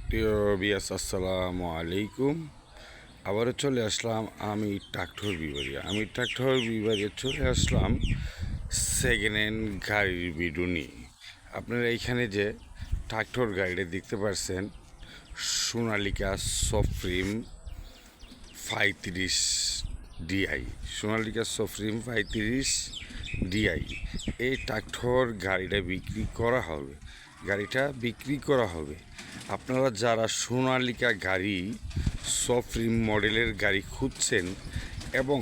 প্রিয় বিয়াস, আসসালামু আলাইকুম। আবারও চলে আসলাম আমি ট্রাক্টর বিভাগে চলে আসলাম সেকেন্ড হ্যান্ড গাড়ির ভিডিও নিয়ে। আপনারা এইখানে যে ট্রাক্টর গাড়িটা দেখতে পাচ্ছেন, সোনালিকা সফ্রিম 35 ডিআই, সোনালিকা সফ্রিম 35 ডিআই। এই ট্রাক্টর গাড়িটা বিক্রি করা হবে। আপনারা যারা সোনালিকা গাড়ি সফ্রিম মডেলের গাড়ি খুঁজছেন এবং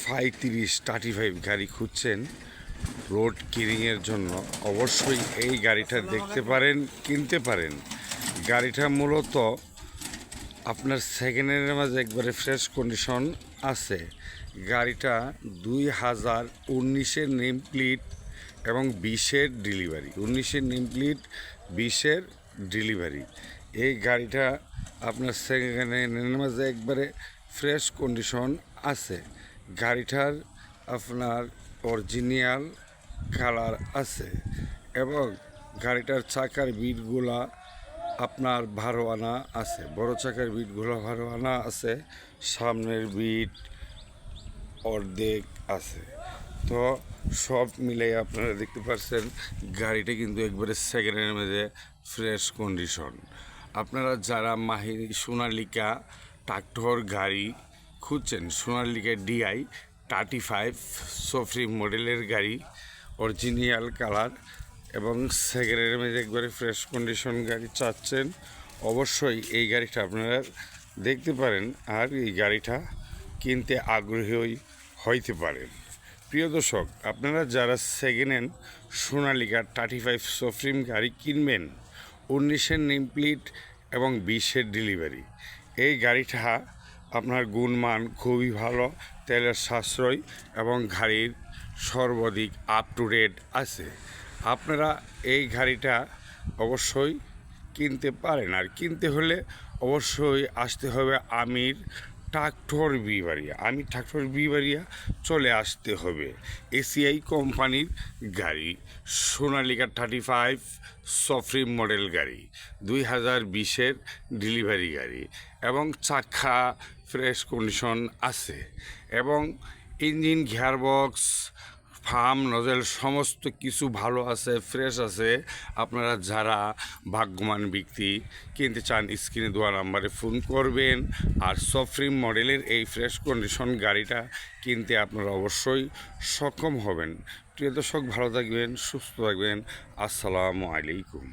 35 গাড়ি খুঁজছেন রোড কিরিংয়ের জন্য, অবশ্যই এই গাড়িটা দেখতে পারেন, কিনতে পারেন। গাড়িটা মূলত আপনার সেকেন্ড হ্যান্ডের মাঝে একবারে ফ্রেশ কন্ডিশন আছে। গাড়িটা 2019-এর নেম প্লেট এবং 20-এর ডেলিভারি, 19-এর নেম প্লেট, 20-এর ডেলিভারি। এই গাড়িটা আপনার সেকেন্ড হ্যান্ডের মাঝে একবারে ফ্রেশ কন্ডিশন আছে। গাড়িটার আপনার অরিজিনাল কালার আছে এবং গাড়িটার চাকার বিটগুলা আপনার 12 আনা আছে, বড় চাকার বিটগুলো 12 আনা আছে, সামনের বিট অর্ধেক আছে। তো সব মিলে আপনারা দেখতে পাচ্ছেন গাড়িটা কিন্তু একবারে সেকেন্ড হ্যান্ডের মধ্যে ফ্রেশ কন্ডিশন। আপনারা যারা সোনালিকা ট্রাক্টর গাড়ি খুঁজছেন, সোনালিকা ডিআই 35 সফ্রিম মডেলের গাড়ি, অরিজিনাল কালার এবং সেকেন্ড হ্যান্ডের মধ্যে একবারে ফ্রেশ কন্ডিশন গাড়ি চাচ্ছেন, অবশ্যই এই গাড়িটা আপনারা দেখতে পারেন আর এই গাড়িটা কিনতে আগ্রহী হইতে পারেন। প্রিয় দর্শক, আপনারা যারা সেকেন্ড হ্যান্ড সোনালিকা 35 সফ্রিম গাড়ি কিনবেন, 19-এর নেম প্লেট এবং 20-এর ডেলিভারি, এই গাড়িটা আপনার গুণমান খুবই ভালো, তেলের সাশ্রয় এবং গাড়ির সর্বাধিক আপ টু ডেট আছে। আপনারা এই গাড়িটা অবশ্যই কিনতে পারেন, আর কিনতে হলে অবশ্যই আসতে হবে আমির ট্রাক্টর বিবাড়িয়া চলে আসতে হবে। এসিআই কোম্পানির গাড়ি, সোনালিকা 35 সফ্রিম মডেল গাড়ি, 2020-এর ডেলিভারি গাড়ি এবং চাকা ফ্রেশ কন্ডিশন আছে এবং ইঞ্জিন, গিয়ারবক্স, ফার্ম, নজেল সমস্ত কিছু ভালো আছে, ফ্রেশ আছে। আপনারা যারা ভাগ্যবান ব্যক্তি কিনতে চান, স্ক্রিনে দেওয়া নাম্বারে ফোন করবেন। আর সফ্রিম মডেলের এই ফ্রেশ কন্ডিশন গাড়িটা কিনতে আপনারা অবশ্যই সক্ষম হবেন। প্রিয় দর্শক, ভালো থাকবেন, সুস্থ থাকবেন। আসসালামু আলাইকুম।